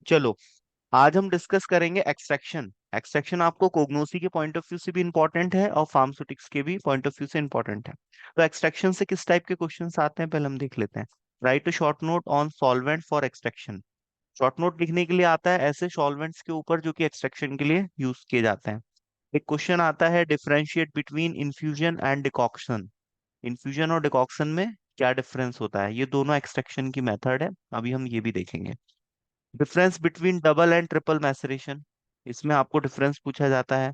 चलो, आज हम डिस्कस करेंगे एक्सट्रैक्शन। एक्सट्रैक्शन आपको कोग्नोसी के पॉइंट ऑफ व्यू से भी इंपॉर्टेंट है और फार्मास्यूटिक्स के भी पॉइंट ऑफ व्यू से इंपॉर्टेंट है। तो एक्सट्रैक्शन से किस टाइप के क्वेश्चंस आते हैं पहले हम देख लेते हैं। Right a short note on solvent for extraction. Short note लिखने के लिए आता है ऐसे सॉल्वेंट्स के ऊपर जो कि एक्सट्रैक्शन के लिए यूज किए जाते हैं। एक क्वेश्चन आता है, differentiate between infusion and decoction. Infusion और डिकॉक्शन में क्या डिफरेंस होता है। ये दोनों एक्सट्रैक्शन की मेथड है, अभी हम ये भी देखेंगे। Difference between double and triple maceration, इसमें आपको डिफरेंस पूछा जाता है।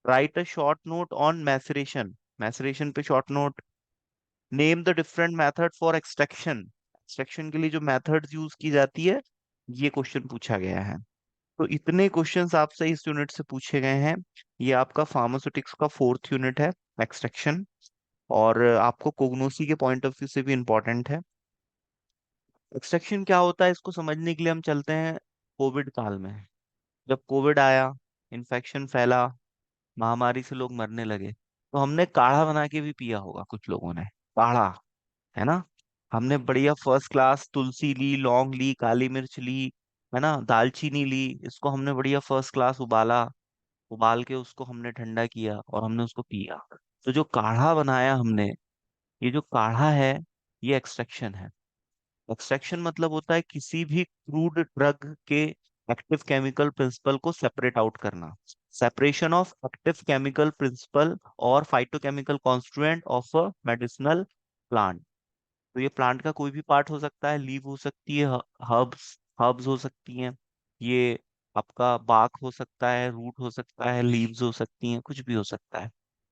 Write a short note on maceration, maceration पे short note. Name the different method for extraction, extraction के लिए जो मेथड्स यूज की जाती है, ये क्वेश्चन पूछा गया है। तो इतने क्वेश्चंस आपसे इस यूनिट से पूछे गए हैं। ये आपका फार्मास्यूटिक्स का फोर्थ यूनिट है, एक्सट्रैक्शन। और आपको कोग्नोसी के पॉइंट ऑफ व्यू से भी इंपॉर्टेंट है। एक्सट्रैक्शन क्या होता है इसको समझने के लिए हम चलते हैं कोविड काल में। जब कोविड आया, इन्फेक्शन फैला, महामारी से लोग मरने लगे, तो हमने काढ़ा बना के भी पिया होगा कुछ लोगों ने। काढ़ा, है ना। हमने बढ़िया फर्स्ट क्लास तुलसी ली, लौंग ली, काली मिर्च ली, है ना, दालचीनी ली। इसको हमने बढ़िया फर्स्ट क्लास उबाला, उबाल के उसको हमने ठंडा किया और हमने उसको पिया। तो जो काढ़ा बनाया हमने, ये जो काढ़ा है, ये एक्सट्रैक्शन है। एक्सट्रैक्शन मतलब होता है किसी भी क्रूड ड्रग के एक्टिव केमिकल प्रिंसिपल को सेपरेट आउट करना। Separation of active chemical principle और phytochemical constituent of a medicinal plant. तो ये प्लांट का कोई भी पार्ट हो सकता है, लीव हो सकती है, हर्ब्स हर्ब्स हो सकती हैं, ये आपका बाक हो सकता है, रूट हो सकता है, लीव्स हो सकती हैं, कुछ भी हो सकता है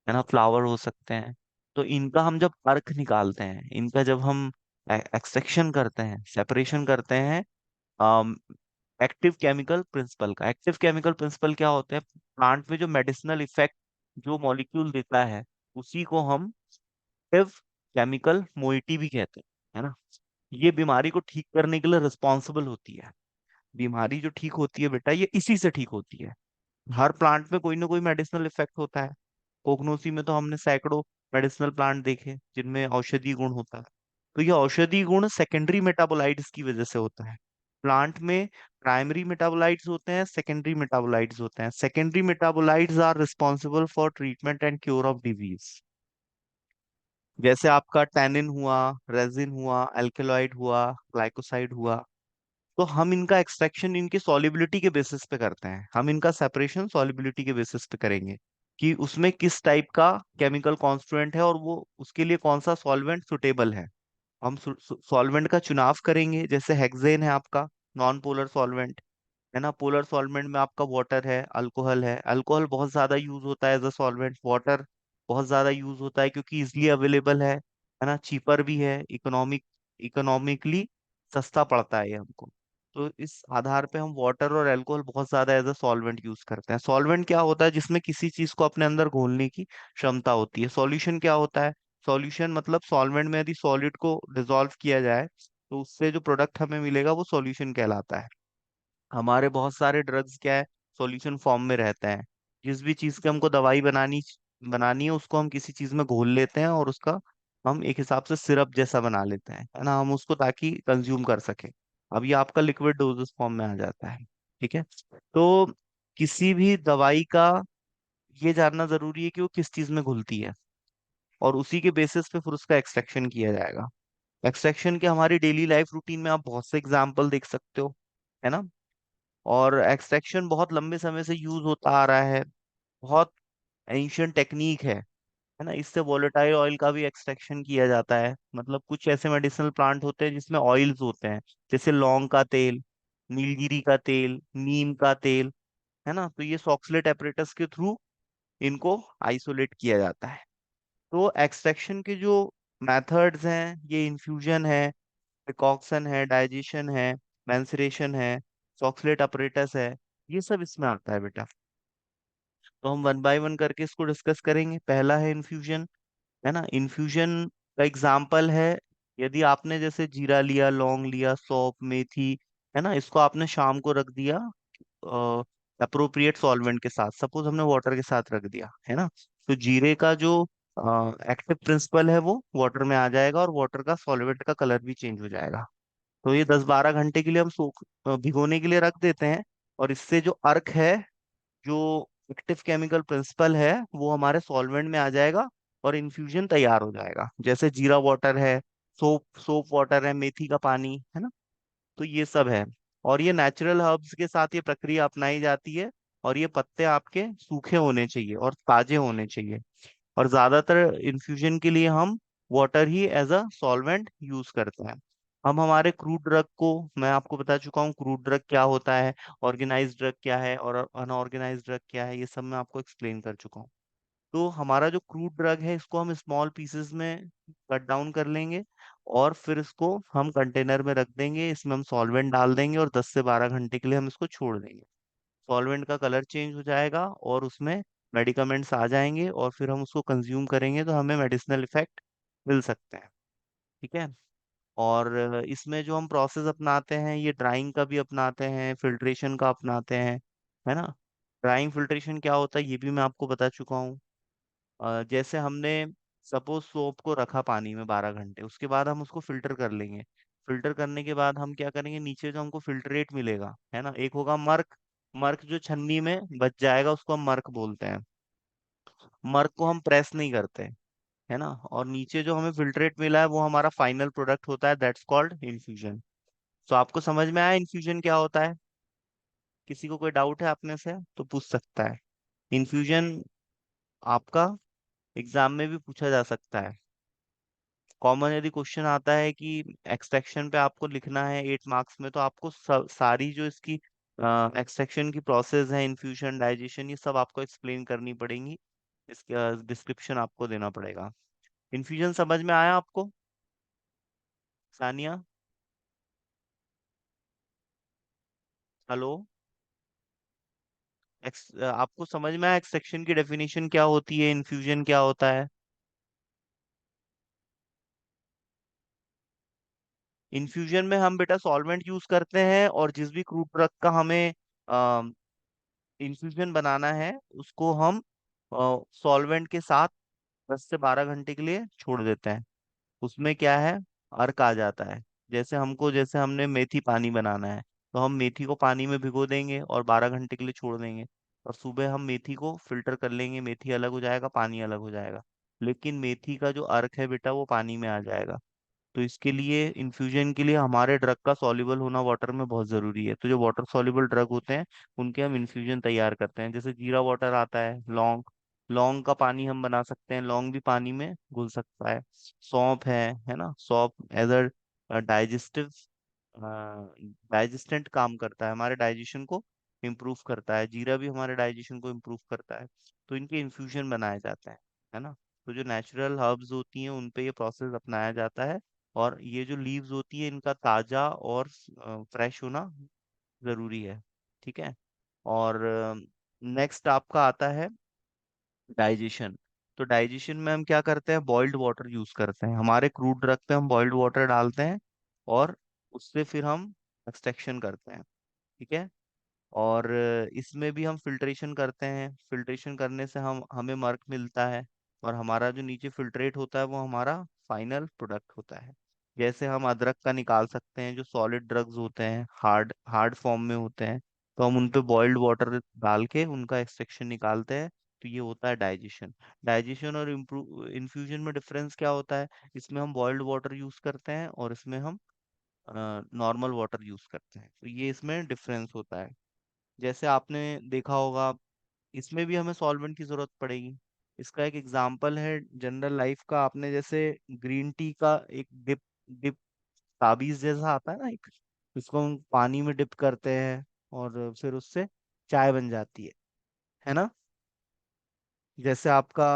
ना, फ्लावर हो सकते हैं। तो इनका हम जब अर्क निकालते हैं, इनका जब हम एक्सट्रैक्शन करते हैं, सेपरेशन करते हैं, एक्टिव केमिकल प्रिंसिपल का। एक्टिव केमिकल प्रिंसिपल क्या होते हैं, प्लांट में जो मेडिसिनल इफेक्ट जो मॉलिक्यूल देता है, उसी को हम एक्टिव केमिकल मोइटी भी कहते हैं, है ना। ये बीमारी को ठीक करने के लिए रिस्पॉन्सिबल होती है। बीमारी जो ठीक होती है बेटा, ये इसी से ठीक होती है। हर प्लांट में कोई ना कोई मेडिसिनल इफेक्ट होता है। कोगनोसी में तो हमने सैकड़ों मेडिसिनल प्लांट देखे जिनमें औषधीय गुण होता है। तो ये औषधीय गुण सेकेंडरी मेटाबोलाइट्स की वजह से होता है। प्लांट में प्राइमरी मेटाबोलाइट्स होते हैं, सेकेंडरी मेटाबोलाइट्स होते हैं। Secondary metabolites are responsible for treatment and cure of disease. जैसे आपका टैनिन हुआ, रेजिन हुआ, एल्केलॉइड हुआ, ग्लाइकोसाइड हुआ। तो हम इनका एक्सट्रैक्शन इनकी सॉल्युबिलिटी के बेसिस पे करते हैं। हम इनका सेपरेशन सॉल्युबिलिटी के बेसिस पे करेंगे कि उसमें किस टाइप का केमिकल कॉन्स्टिट्यूएंट है और वो उसके लिए कौन सा सॉल्वेंट सुटेबल है। हम सॉल्वेंट का चुनाव करेंगे। जैसे हेक्सेन है आपका नॉन पोलर सॉल्वेंट, है ना। पोलर सॉल्वेंट में आपका वाटर है, अल्कोहल है। अल्कोहल बहुत ज्यादा यूज होता है एज अ सॉल्वेंट। वाटर बहुत ज्यादा यूज होता है क्योंकि इजिली अवेलेबल है ना, चीपर भी है, इकोनॉमिकली सस्ता पड़ता है ये हमको। तो इस आधार पे हम वाटर और अल्कोहल बहुत ज्यादा एज अ सॉल्वेंट यूज करते हैं। सॉल्वेंट क्या होता है, जिसमें किसी चीज को अपने अंदर घोलने की क्षमता होती है। सॉल्यूशन क्या होता है, सॉल्यूशन मतलब सॉल्वेंट में यदि सॉलिड को डिसॉल्व किया जाए तो उससे जो प्रोडक्ट हमें मिलेगा वो सॉल्यूशन कहलाता है। हमारे बहुत सारे ड्रग्स क्या है, सॉल्यूशन फॉर्म में रहते हैं। जिस भी चीज की हमको दवाई बनानी बनानी है, उसको हम किसी चीज में घोल लेते हैं और उसका हम एक हिसाब से सिरप जैसा बना लेते हैं, है ना, हम उसको ताकि कंज्यूम कर सके। अब ये आपका लिक्विड डोजेस फॉर्म में आ जाता है। ठीक है। तो किसी भी दवाई का ये जानना जरूरी है कि वो किस चीज में घुलती है, और उसी के बेसिस पे फिर उसका एक्सट्रैक्शन किया जाएगा। एक्सट्रैक्शन के हमारी डेली लाइफ रूटीन में आप बहुत से एग्जाम्पल देख सकते हो, है ना। और एक्सट्रैक्शन बहुत लंबे समय से यूज होता आ रहा है, बहुत एंशियंट टेक्निक है ना। इससे वोलेटाइल ऑयल का भी एक्सट्रैक्शन किया जाता है। मतलब कुछ ऐसे मेडिसिनल प्लांट होते हैं जिसमें ऑयल्स होते हैं, जैसे लौंग का तेल, नीलगिरी का तेल, नीम का तेल, है ना। तो ये सॉक्सलेट एपरेटस के थ्रू इनको आइसोलेट किया जाता है। तो एक्सट्रैक्शन के जो मेथड्स हैं, ये इन्फ्यूजन है, डिकॉक्शन है, डाइजेशन है, मैंसरेशन है, सॉक्सलेट अपरेटस है, ये सब इसमें आता है बेटा। तो हम वन बाय वन करके इसको डिस्कस करेंगे। पहला है इन्फ्यूजन, है ना। इन्फ्यूजन का एग्जाम्पल है, यदि आपने जैसे जीरा लिया, लौंग लिया, सौंफ, मेथी, है ना, इसको आपने शाम को रख दिया अप्रोप्रिएट सॉल्वेंट के साथ, सपोज हमने वाटर के साथ रख दिया, है ना। तो जीरे का जो एक्टिव प्रिंसिपल है वो वाटर में आ जाएगा और वाटर का सॉल्वेंट का कलर भी चेंज हो जाएगा। तो ये 10-12 घंटे के लिए हम भिगोने के लिए रख देते हैं। और इससे जो अर्क है, जो एक्टिव केमिकल प्रिंसिपल है, वो हमारे सॉल्वेंट में आ जाएगा और इन्फ्यूजन तैयार हो जाएगा। जैसे जीरा वाटर है, सोप सोप वाटर है, मेथी का पानी है ना, तो ये सब है। और ये नेचुरल हर्ब्स के साथ ये प्रक्रिया अपनाई जाती है। और ये पत्ते आपके सूखे होने चाहिए और ताजे होने चाहिए। और ज्यादातर इन्फ्यूजन के लिए हम वाटर ही एज अ सॉल्वेंट यूज करते हैं। हम हमारे क्रूड ड्रग को, मैं आपको बता चुका हूँ क्रूड ड्रग क्या होता है, ऑर्गेनाइज्ड ड्रग क्या है और अनऑर्गेनाइज्ड ड्रग क्या है, ये सब मैं आपको एक्सप्लेन कर चुका हूँ। तो हमारा जो क्रूड ड्रग है, इसको हम स्मॉल पीसेस में कट डाउन कर लेंगे और फिर इसको हम कंटेनर में रख देंगे। इसमें हम सॉल्वेंट डाल देंगे और 10 से 12 घंटे के लिए हम इसको छोड़ देंगे। सॉल्वेंट का कलर चेंज हो जाएगा और उसमें मेडिकामेंट्स आ जाएंगे और फिर हम उसको कंज्यूम करेंगे तो हमें मेडिसिनल इफेक्ट मिल सकते हैं। ठीक है। और इसमें जो हम प्रोसेस अपनाते हैं, ये ड्राइंग का भी अपनाते हैं, फिल्ट्रेशन का अपनाते हैं, है ना। ड्राइंग फिल्ट्रेशन क्या होता है ये भी मैं आपको बता चुका हूँ। जैसे हमने सपोज सोप को रखा पानी में 12 घंटे, उसके बाद हम उसको फिल्टर कर लेंगे। फिल्टर करने के बाद हम क्या करेंगे, नीचे जो हमको फिल्ट्रेट मिलेगा, है ना, एक होगा मर्क। मर्क जो छन्नी में बच जाएगा उसको हम मर्क बोलते हैं। मर्क को हम प्रेस नहीं करते, है ना। और नीचे जो हमें फिल्ट्रेट मिला है वो हमारा फाइनल प्रोडक्ट होता है, दैट्स कॉल्ड इन्फ्यूजन। तो आपको समझ में आया इन्फ्यूजन क्या होता है? किसी को कोई डाउट है अपने से तो पूछ सकता है। इन्फ्यूजन आपका एग्जाम में भी पूछा जा सकता है। कॉमन यदि क्वेश्चन आता है कि एक्सट्रैक्शन पे आपको लिखना है 8 मार्क्स में, तो आपको सारी जो इसकी एक्सट्रैक्शन की प्रोसेस है, इन्फ्यूजन, डाइजेशन, ये सब आपको एक्सप्लेन करनी पड़ेंगी। इसका डिस्क्रिप्शन आपको देना पड़ेगा। इन्फ्यूजन समझ में आया आपको, सानिया? हेलो? आपको समझ में आया एक्सट्रैक्शन की डेफिनेशन क्या होती है, इन्फ्यूजन क्या होता है? इन्फ्यूजन में हम बेटा सॉल्वेंट यूज करते हैं और जिस भी क्रूड ड्रग का हमें इन्फ्यूजन बनाना है उसको हम सॉल्वेंट के साथ 10 से 12 घंटे के लिए छोड़ देते हैं। उसमें क्या है, अर्क आ जाता है। जैसे हमने मेथी पानी बनाना है, तो हम मेथी को पानी में भिगो देंगे और 12 घंटे के लिए छोड़ देंगे। और सुबह हम मेथी को फिल्टर कर लेंगे, मेथी अलग हो जाएगा, पानी अलग हो जाएगा। लेकिन मेथी का जो अर्क है बेटा वो पानी में आ जाएगा। तो इसके लिए, इन्फ्यूजन के लिए हमारे ड्रग का सॉल्युबल होना वाटर में बहुत जरूरी है। तो जो वाटर सॉल्युबल ड्रग होते हैं उनके हम इन्फ्यूजन तैयार करते हैं। जैसे जीरा वाटर आता है, लौंग, लौंग का पानी हम बना सकते हैं, लौंग भी पानी में घुल सकता है। सौंफ है ना, सौंफ एज अ डाइजेस्टिव डाइजेस्टेंट काम करता है, हमारे डाइजेशन को इम्प्रूव करता है। जीरा भी हमारे डाइजेशन को इम्प्रूव करता है। तो इनके इन्फ्यूजन बनाए जाते हैं, है ना। तो जो नेचुरल हर्ब्स होती हैं उन पे ये प्रोसेस अपनाया जाता है। और ये जो लीव्स होती है इनका ताजा और फ्रेश होना जरूरी है। ठीक है। और नेक्स्ट आपका आता है डाइजेशन। तो डाइजेशन में हम क्या करते हैं, बॉइल्ड वाटर यूज करते हैं। हमारे क्रूड ड्रग पे हम बॉइल्ड वाटर डालते हैं और उससे फिर हम एक्सट्रैक्शन करते हैं। ठीक है। और इसमें भी हम फिल्ट्रेशन करते हैं। फिल्ट्रेशन करने से हम हमें मर्क मिलता है। और हमारा जो नीचे फिल्ट्रेट होता है वो हमारा फाइनल प्रोडक्ट होता है। जैसे हम अदरक का निकाल सकते हैं, जो सॉलिड ड्रग्स होते हैं, हार्ड हार्ड फॉर्म में होते हैं, तो हम उन पे बॉइल्ड वाटर डाल के उनका एक्सट्रैक्शन निकालते हैं। तो ये होता है डाइजेशन। डाइजेशन और इम्प्रूव इन्फ्यूजन में डिफरेंस क्या होता है? इसमें हम बॉइल्ड वाटर यूज करते हैं और इसमें हम नॉर्मल वाटर यूज करते हैं। तो ये इसमें डिफरेंस होता है। जैसे आपने देखा होगा, इसमें भी हमें सॉल्वेंट की जरूरत पड़ेगी। इसका एक एग्जांपल है जनरल लाइफ का। आपने जैसे ग्रीन टी का एक डिप डिप ताबीज जैसा आता है ना एक, इसको हम पानी में डिप करते हैं और फिर उससे चाय बन जाती है ना। जैसे आपका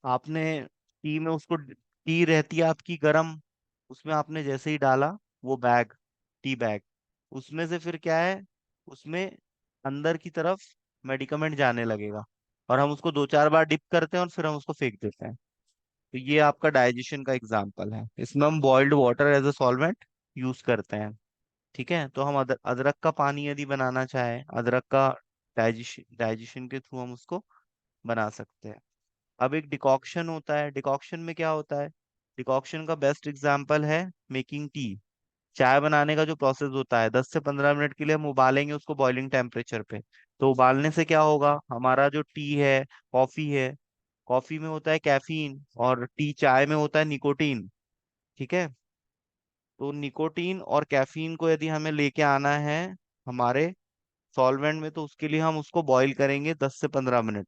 आपने टी में उसको, टी रहती है आपकी गरम, उसमें आपने जैसे ही डाला वो बैग, टी बैग, उसमें से फिर क्या है, उसमें अंदर की तरफ मेडिकमेंट जाने लगेगा। और हम उसको 2-4 बार डिप करते हैं और फिर हम उसको फेंक देते हैं। तो ये आपका डाइजेशन का एग्जाम्पल है। इसमें हम boiled water as a solvent use करते हैं। ठीक है। तो हम अदरक का पानी यदि बनाना चाहें, अदरक का डाइजेशन डाइजेशन के थ्रू हम उसको बना सकते हैं। अब एक डिकॉक्शन होता है। डिकॉक्शन में क्या होता है, डिकॉक्शन का बेस्ट एग्जांपल है मेकिंग टी। चाय बनाने का जो प्रोसेस होता है, 10 से 15 मिनट के लिए हम उबालेंगे उसको बॉइलिंग टेम्परेचर पे। तो उबालने से क्या होगा, हमारा जो टी है, कॉफी है, कॉफी में होता है कैफीन और टी चाय में होता है निकोटीन। ठीक है। तो निकोटीन और कैफीन को यदि हमें लेके आना है हमारे सॉल्वेंट में, तो उसके लिए हम उसको बॉईल करेंगे 10 से 15 मिनट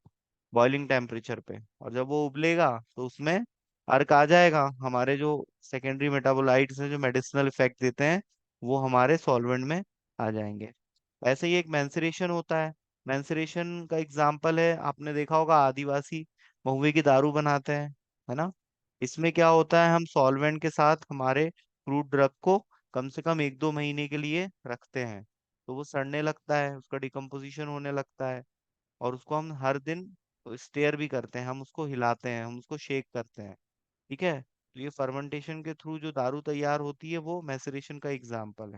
बॉइलिंग टेम्परेचर पे। और जब वो उबलेगा तो उसमें अर्क आ जाएगा, हमारे जो सेकेंडरी मेटाबोलाइट्स हैं जो मेडिसिनल इफेक्ट देते हैं वो हमारे सॉल्वेंट में आ जाएंगे। ऐसे ही एक मेंसुरेशन होता है। मेंसुरेशन का एग्जाम्पल है, आपने देखा होगा आदिवासी महुए की दारू बनाते हैं, है ना। इसमें क्या होता है, हम सॉल्वेंट के साथ हमारे फ्रूट ड्रग को कम से कम 1-2 महीने के लिए रखते हैं। तो वो सड़ने लगता है, उसका डिकम्पोजिशन होने लगता है। और उसको हम हर दिन स्टेयर भी करते हैं, हम उसको हिलाते हैं, हम उसको शेक करते हैं। ठीक है। तो ये फर्मेंटेशन के थ्रू जो दारू तैयार होती है वो मैसरेशन का एग्जाम्पल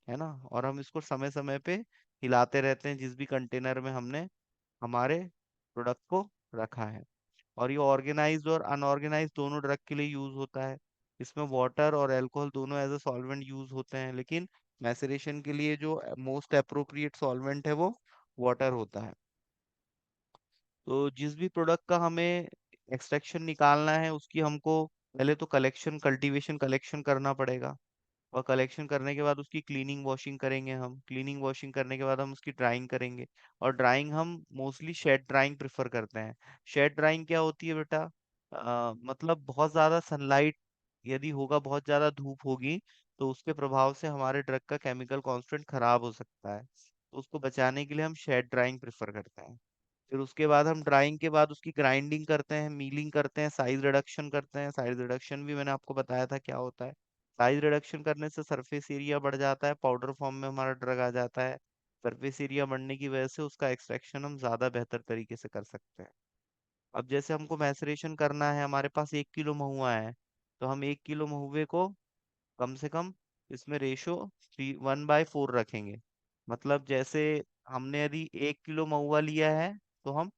है ना। और हम इसको समय समय पे हिलाते रहते हैं जिस भी कंटेनर में हमने हमारे प्रोडक्ट को रखा है। और ये ऑर्गेनाइज्ड और अनऑर्गेनाइज्ड दोनों ड्रग के लिए यूज होता है। इसमें वाटर और अल्कोहल दोनों एज अ सॉल्वेंट यूज होते हैं, लेकिन मैसरेशन के लिए जो मोस्ट अप्रोप्रिएट सॉल्वेंट है वो वाटर होता है। तो जिस भी प्रोडक्ट का हमें एक्सट्रैक्शन निकालना है उसकी हमको पहले तो कलेक्शन, कल्टीवेशन, कलेक्शन करना पड़ेगा। और कलेक्शन करने के बाद उसकी क्लीनिंग वॉशिंग करेंगे हम। क्लीनिंग वॉशिंग करने के बाद हम उसकी ड्राइंग करेंगे। और ड्राइंग हम मोस्टली शेड ड्राइंग प्रेफर करते हैं। शेड ड्राइंग क्या होती है बेटा, मतलब बहुत ज़्यादा सनलाइट यदि होगा, बहुत ज़्यादा धूप होगी, तो उसके प्रभाव से हमारे ड्रग का केमिकल कॉन्स्टेंट खराब हो सकता है। तो उसको बचाने के लिए हम शेड ड्राइंग प्रेफर करते हैं। फिर उसके बाद हम ड्राइंग के बाद उसकी ग्राइंडिंग करते हैं, मीलिंग करते हैं, साइज रिडक्शन करते हैं। साइज रिडक्शन भी मैंने आपको बताया था क्या होता है। साइज रिडक्शन करने से सरफेस एरिया बढ़ जाता है, पाउडर फॉर्म में हमारा ड्रग आ जाता है। सरफेस एरिया बढ़ने की वजह से उसका एक्सट्रैक्शन हम ज्यादा बेहतर तरीके से कर सकते हैं। अब जैसे हमको मैसरेशन करना है, हमारे पास 1 किलो महुआ है, तो हम 1 किलो महुए को कम से कम इसमें रेशो 1/4 रखेंगे। मतलब जैसे हमने यदि 1 किलो महुआ लिया है तो हम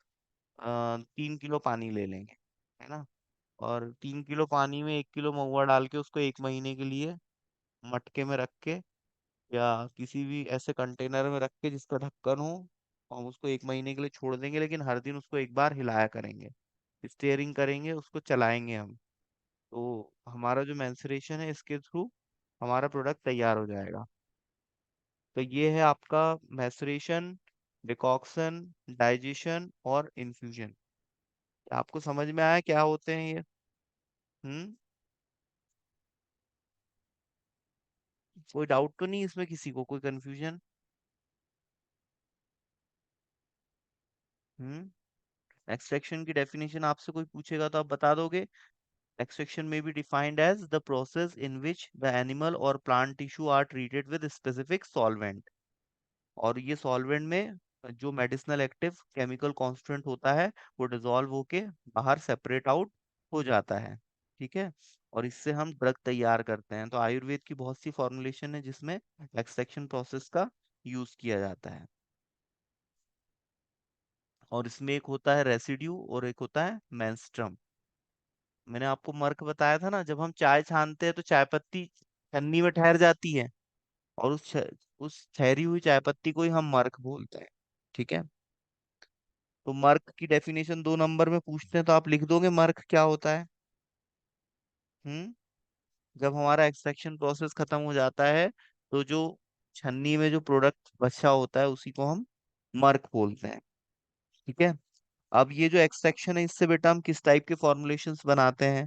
3 किलो पानी ले लेंगे, है ना। और 3 किलो पानी में 1 किलो महुआ डाल के उसको 1 महीने के लिए मटके में रख के या किसी भी ऐसे कंटेनर में रख के जिसका ढक्कन हो, हम उसको 1 महीने के लिए छोड़ देंगे। लेकिन हर दिन उसको एक बार हिलाया करेंगे, स्टेयरिंग करेंगे, उसको चलाएंगे हम। तो हमारा जो मेंसुरेशन है इसके थ्रू हमारा प्रोडक्ट तैयार हो जाएगा। तो ये है आपका मैसरेशन, डिकॉक्शन, डाइजेशन और इन्फ्यूजन। आपको समझ में आया क्या होते हैं ये? हम्म। कोई डाउट तो नहीं इसमें, किसी को कोई कंफ्यूजन? हम्म। एक्सट्रैक्शन की डेफिनेशन आपसे कोई पूछेगा तो आप बता दोगे? Extraction may be defined as the process in which the animal or plant tissue are treated with specific solvent। और ये सॉल्वेंट में जो मेडिसिनल एक्टिव केमिकल कांस्टेंट होता है वो डिसॉल्व होके बाहर सेपरेट आउट हो जाता है। ठीक है। और इससे हम ड्रग तैयार करते हैं। तो आयुर्वेद की बहुत सी फॉर्मुलेशन है जिसमें एक्सट्रैक्शन प्रोसेस का यूज किया जाता है। और इसमें एक होता है रेसिड्यू और एक होता है मेंस्ट्रम। मैंने आपको मर्क बताया था ना, जब हम चाय छानते हैं तो चाय पत्ती छन्नी में ठहर जाती है। और उस ठहरी हुई चाय पत्ती को ही हम मर्क बोलते हैं। ठीक है। तो मर्क की डेफिनेशन 2 नंबर में पूछते हैं तो आप लिख दोगे मर्क क्या होता है? हम्म। जब हमारा एक्सट्रैक्शन प्रोसेस खत्म हो जाता है तो जो छन्नी में जो प्रोडक्ट बचा होता है उसी को हम मर्क बोलते हैं। ठीक है। अब ये जो एक्सट्रैक्शन है इससे बेटा हम किस टाइप के फॉर्मुलेशंस बनाते हैं?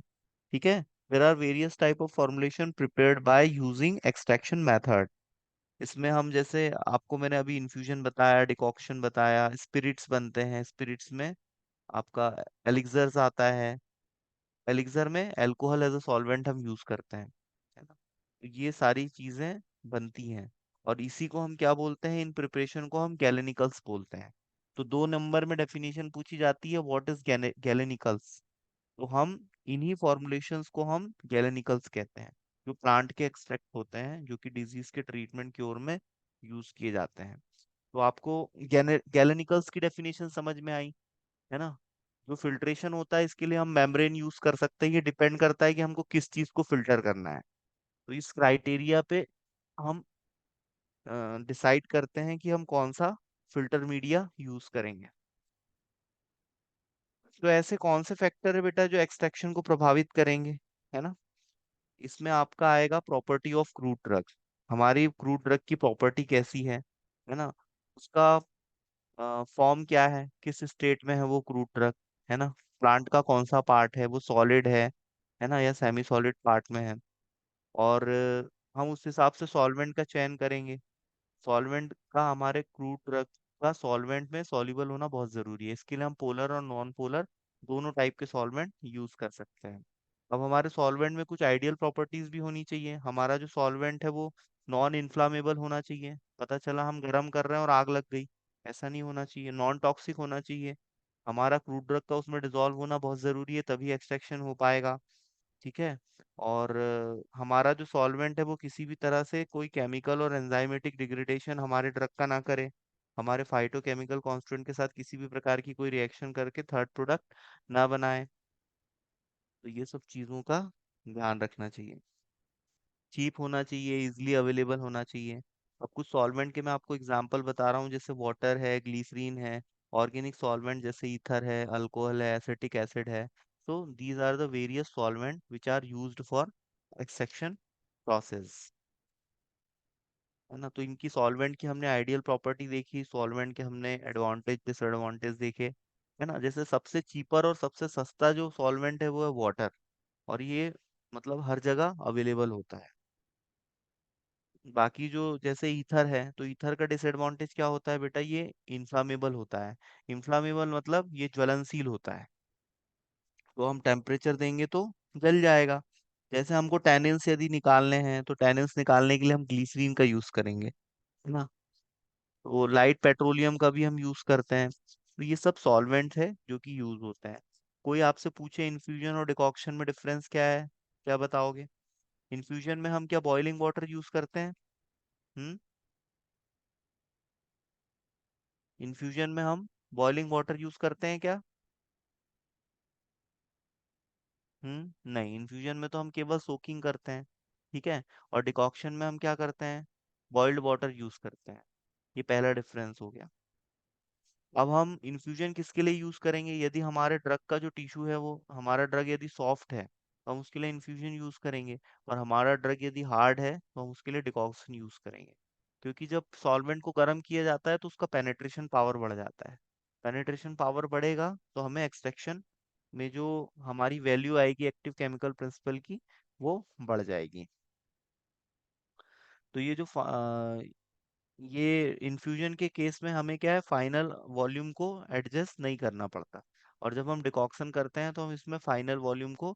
ठीक है। There are various type of formulation prepared by using extraction method. इसमें हम जैसे आपको मैंने अभी इन्फ्यूजन बताया, डिकॉक्शन बताया, स्पिरिट्स बनते हैं। स्पिरिट्स में आपका एलिक्सर्स आता है। एलिक्सर में अल्कोहल एज अ सॉल्वेंट हम यूज करते हैं, है ना। तो ये सारी चीजें बनती हैं। और इसी को हम क्या बोलते हैं, इन प्रिपरेशन को हम गैलेनिकल्स बोलते हैं। तो 2 नंबर में डेफिनेशन पूछी जाती है व्हाट इज गैलेनिकल्स। तो हम इन्हीं फॉर्मुलेशंस को हम गैलेनिकल्स कहते हैं, जो प्लांट के एक्सट्रैक्ट होते हैं जो कि डिजीज के ट्रीटमेंट क्योर में यूज किए जाते हैं। तो आपको गैलेनिकल्स की डेफिनेशन समझ में आई, है ना। जो फिल्ट्रेशन होता है इसके लिए हम मेम्ब्रेन यूज कर सकते हैं, ये डिपेंड करता है कि हमको किस चीज को फिल्टर करना है। तो इस क्राइटेरिया पे हम डिसाइड करते हैं कि हम कौन सा फिल्टर मीडिया यूज करेंगे। तो ऐसे कौन से फैक्टर है बेटा जो एक्सट्रैक्शन को प्रभावित करेंगे, है ना? इसमें आपका आएगा प्रॉपर्टी ऑफ क्रूड ड्रग। हमारी क्रूड ड्रग की प्रॉपर्टी कैसी है ना? उसका फॉर्म क्या है, किस स्टेट में है वो क्रूड ड्रग, है ना? प्लांट का कौन सा पार्ट है, वो सॉलिड है ना, या सेमी सॉलिड पार्ट में है। और हम उस हिसाब से सॉल्वेंट का चयन करेंगे। सॉल्वेंट का हमारे क्रूड ड्रग का सॉल्वेंट में सॉल्युबल होना बहुत जरूरी है। इसके लिए हम पोलर और नॉन पोलर दोनों टाइप के सॉल्वेंट यूज कर सकते हैं। अब हमारे सॉल्वेंट में कुछ आइडियल प्रॉपर्टीज भी होनी चाहिए। हमारा जो सॉल्वेंट है वो नॉन इन्फ्लामेबल होना चाहिए। पता चला हम गर्म कर रहे हैं और आग लग गई, ऐसा नहीं होना चाहिए। नॉन टॉक्सिक होना चाहिए। हमारा क्रूड ड्रग का उसमें डिसॉल्व होना बहुत जरूरी है, तभी एक्सट्रैक्शन हो पाएगा। ठीक है। और हमारा जो सॉल्वेंट है वो किसी भी तरह से कोई केमिकल और एंजाइमेटिक डिग्रेडेशन हमारे ड्रग का ना करे। हमारे फाइटोकेमिकल कांस्टेंट के साथ किसी भी प्रकार की कोई रिएक्शन करके थर्ड प्रोडक्ट ना बनाए। तो ये सब चीज़ों का ध्यान रखना चाहिए। चीप होना चाहिए, इजीली अवेलेबल होना चाहिए। अब कुछ सॉल्वेंट के मैं आपको एग्जांपल बता रहा हूँ, जैसे वाटर है, ग्लिसरीन है। ऑर्गेनिक सॉल्वेंट जैसे ईथर है, अल्कोहल है, एसिटिक एसिड है। so these are the various solvent which are used for extraction process, है ना? तो इनकी सॉल्वेंट की हमने आइडियल प्रॉपर्टी देखी, सॉल्वेंट के हमने एडवांटेज डिसएडवांटेज देखे, है ना? जैसे सबसे चीपर और सबसे सस्ता जो सॉल्वेंट है वो है वाटर। और ये मतलब हर जगह अवेलेबल होता है। बाकी जो जैसे ईथर है, तो ईथर का डिसएडवांटेज क्या होता है बेटा, ये इन्फ्लामेबल होता है। इन्फ्लामेबल मतलब ये ज्वलनशील होता है। तो हम टेम्परेचर देंगे तो जल जाएगा। जैसे हमको टैनिन्स यदि निकालने हैं तो टैनिन्स निकालने के लिए हम ग्लिसरीन का यूज करेंगे, है ना? वो लाइट पेट्रोलियम का भी हम यूज करते हैं। तो ये सब सॉल्वेंट है जो कि यूज होते हैं। कोई आपसे पूछे इन्फ्यूजन और डिकॉक्शन में डिफरेंस क्या है, क्या बताओगे? इन्फ्यूजन में हम क्या बॉइलिंग वाटर यूज करते हैं? हम्म। इन्फ्यूजन में हम बॉइलिंग वाटर यूज करते हैं क्या? नहीं, इन्फ्यूजन में तो हम केवल सोकिंग करते हैं। ठीक है। और डिकॉक्शन में हम क्या करते हैं? बॉइल्ड वाटर यूज करते हैं। ये पहला डिफरेंस हो गया। अब हम इन्फ्यूजन किसके लिए यूज करेंगे, यदि हमारे ड्रग का जो टिश्यू है वो, हमारा ड्रग यदि सॉफ्ट है तो हम उसके लिए इन्फ्यूजन यूज करेंगे। और हमारा ड्रग यदि हार्ड है तो हम उसके लिए डिकॉक्शन यूज करेंगे। क्योंकि जब सॉल्वेंट को गर्म किया जाता है तो उसका पेनेट्रेशन पावर बढ़ जाता है। पेनेट्रेशन पावर बढ़ेगा तो हमें एक्सट्रैक्शन में जो हमारी वैल्यू आएगी एक्टिव केमिकल प्रिंसिपल की, वो बढ़ जाएगी। तो ये इन्फ्यूजन के केस में हमें क्या है, फाइनल वॉल्यूम को एडजस्ट नहीं करना पड़ता। और जब हम डिकॉक्शन करते हैं तो हम इसमें फाइनल वॉल्यूम को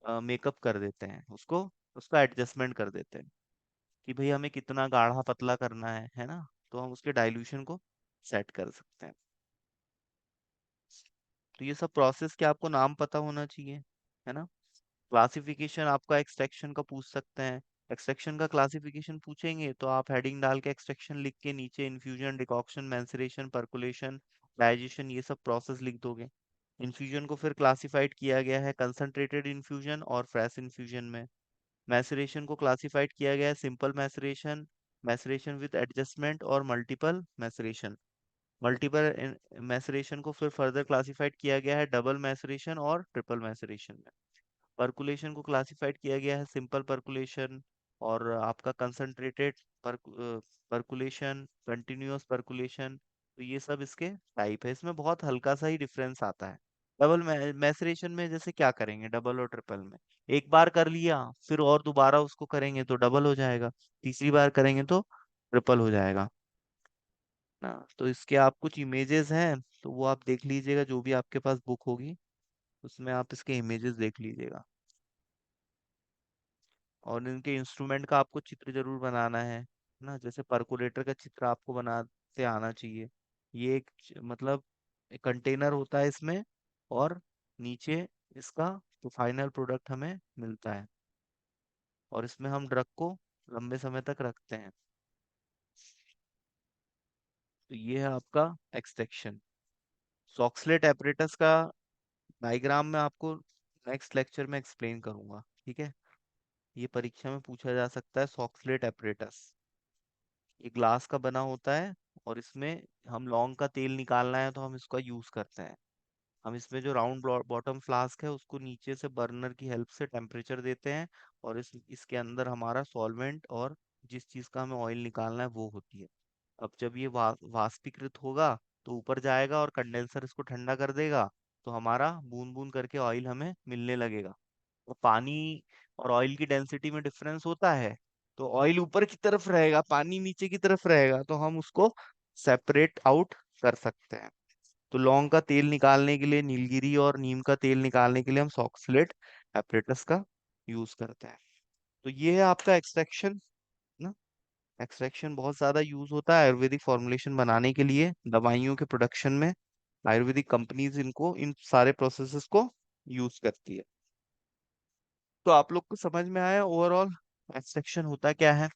मेकअप कर देते हैं, उसको उसका एडजस्टमेंट कर देते हैं कि भाई हमें कितना गाढ़ा पतला करना है ना? तो हम उसके डाइल्यूशन को सेट कर सकते हैं। तो ये सब प्रोसेस के आपको नाम पता होना चाहिए, है ना? क्लासिफिकेशन आपका एक्सट्रैक्शन का पूछ सकते हैं। एक्सट्रैक्शन का क्लासिफिकेशन पूछेंगे तो आप हेडिंग डाल के एक्सट्रैक्शन लिख के नीचे इन्फ्यूजन, डिकॉक्शन, मैंसरेशन, परकुलेशन, डाइजेशन, ये सब प्रोसेस लिख दोगे। इन्फ्यूजन को फिर क्लासिफाइड किया गया है कंसंट्रेटेड इन्फ्यूजन और फ्रेश इन्फ्यूजन में। मैसरेशन को क्लासिफाइड किया गया है simple maceration, maceration with adjustment और मल्टीपल मैसरेशन। मल्टीपल मैसरेशन को फिर फर्दर क्लासिफाइड किया गया है डबल मैसरेशन और ट्रिपल मैसरेशन में। परकुलेशन को क्लासिफाइड किया गया है सिंपल परकुलेशन और आपका कंसंट्रेटेड परकुलेशन, कंटिन्यूअस परकुलेशन। तो ये सब इसके टाइप है, इसमें बहुत हल्का सा ही डिफरेंस आता है। डबल मैसरेशन में जैसे क्या करेंगे डबल और ट्रिपल में, एक बार कर लिया फिर और दोबारा उसको करेंगे तो डबल हो जाएगा, तीसरी बार करेंगे तो ट्रिपल हो जाएगा ना? तो इसके आप कुछ इमेजेस हैं तो वो आप देख लीजिएगा, जो भी आपके पास बुक होगी उसमें आप इसके इमेजेस देख लीजिएगा। और इनके इंस्ट्रूमेंट का आपको चित्र जरूर बनाना है ना? जैसे परकोलेटर का चित्र आपको बनाते आना चाहिए। ये एक मतलब एक कंटेनर होता है इसमें, और नीचे इसका तो फाइनल प्रोडक्ट हमें मिलता है। और इसमें हम ड्रग को लंबे समय तक रखते हैं। तो ये है आपका एक्सट्रैक्शन। सॉक्सलेट एपरेटस का डायग्राम में आपको नेक्स्ट लेक्चर में एक्सप्लेन करूंगा, ठीक है। ये परीक्षा में पूछा जा सकता है। सॉक्सलेट एपरेटस, ये ग्लास का बना होता है, और इसमें हम लौंग का तेल निकालना है तो हम इसका यूज करते हैं। हम इसमें जो राउंड बॉटम फ्लास्क है उसको नीचे से बर्नर की हेल्प से टेम्परेचर देते हैं, और इसके अंदर हमारा सॉल्वेंट और जिस चीज का हमें ऑयल निकालना है वो होती है। अब जब ये वाष्पीकृत होगा तो ऊपर जाएगा और कंडेंसर इसको ठंडा कर देगा, तो हमारा बूंद बूंद करके ऑयल हमें मिलने लगेगा। तो पानी और ऑयल की डेंसिटी में डिफरेंस होता है, तो ऑयल ऊपर की तरफ रहेगा, पानी नीचे की तरफ रहेगा, तो हम उसको सेपरेट आउट कर सकते हैं। तो लौंग का तेल निकालने के लिए, नीलगिरी और नीम का तेल निकालने के लिए हम सॉक्सलेट एपरेटस का यूज करते हैं। तो ये है आपका एक्सट्रैक्शन ना। एक्सट्रैक्शन बहुत ज्यादा यूज होता है आयुर्वेदिक फॉर्मुलेशन बनाने के लिए, दवाइयों के प्रोडक्शन में। आयुर्वेदिक कंपनीज इनको, इन सारे प्रोसेसेस को यूज करती है। तो आप लोग को समझ में आया ओवरऑल एक्सट्रैक्शन होता क्या है,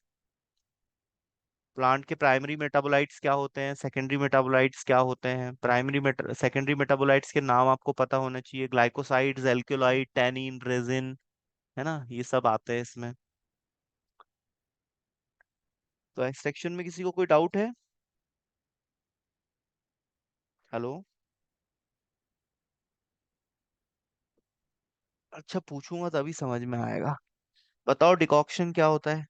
प्लांट के प्राइमरी मेटाबोलाइट्स क्या होते हैं, सेकेंडरी मेटाबोलाइट्स क्या होते हैं। सेकेंडरी मेटाबोलाइट्स के नाम आपको पता होना चाहिए, ग्लाइकोसाइड्स, एल्कोलाइड, टैनिन, रेजिन, है ना, ये सब आते हैं इसमें। तो एक्सट्रैक्शन में किसी को कोई डाउट है? हेलो। अच्छा, पूछूंगा तभी समझ में आएगा। बताओ डिकॉक्शन क्या होता है।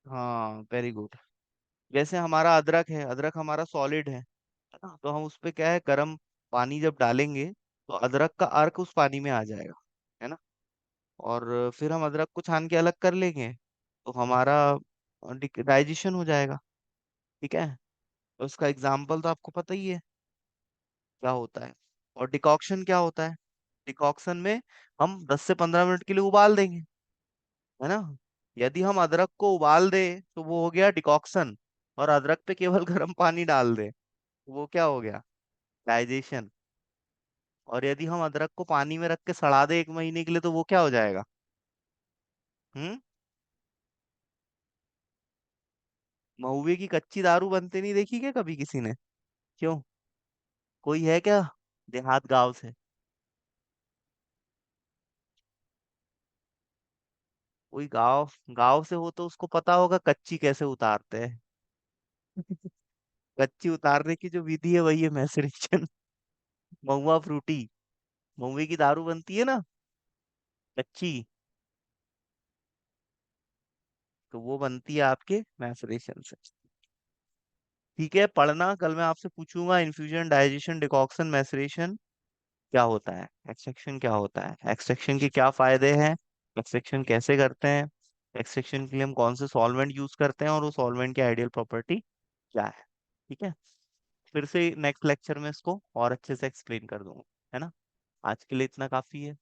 हाँ, वेरी गुड। जैसे हमारा अदरक है, अदरक हमारा सॉलिड है ना, तो हम उस पे क्या है, गर्म पानी जब डालेंगे तो अदरक का अर्क उस पानी में आ जाएगा, है ना। और फिर हम अदरक को छान के अलग कर लेंगे, तो हमारा डाइजेशन हो जाएगा, ठीक है। तो उसका एग्जाम्पल तो आपको पता ही है क्या होता है। और डिकॉक्शन क्या होता है, डिकॉक्शन में हम 10 से 15 मिनट के लिए उबाल देंगे, है ना। यदि हम अदरक को उबाल दे तो वो हो गया डिकॉक्शन, और अदरक पे केवल गर्म पानी डाल दे, वो क्या हो गया, डाइजेशन। और यदि हम अदरक को पानी में रख के सड़ा दे 1 महीने के लिए, तो वो क्या हो जाएगा। हम्म। महुए की कच्ची दारू बनते नहीं देखी क्या कभी किसी ने? क्यों? कोई है क्या देहात गांव से? कोई गांव गांव से हो तो उसको पता होगा कच्ची कैसे उतारते हैं। कच्ची उतारने की जो विधि है वही है मैसरेशन। महुआ फ्रूटी, महुए की दारू बनती है ना कच्ची, तो वो बनती है आपके मैसरेशन से। ठीक है, पढ़ना कल मैं आपसे पूछूंगा इन्फ्यूजन, डाइजेशन, डिकॉक्शन, मैसरेशन क्या होता है, एक्सट्रैक्शन क्या होता है, एक्सट्रैक्शन के क्या फायदे हैं, एक्सट्रैक्शन कैसे करते हैं, एक्सट्रैक्शन के लिए हम कौन से सॉल्वेंट यूज करते हैं, और वो सॉल्वेंट की आइडियल प्रॉपर्टी क्या है। ठीक है, फिर से नेक्स्ट लेक्चर में इसको और अच्छे से एक्सप्लेन कर दूंगा, है ना। आज के लिए इतना काफी है।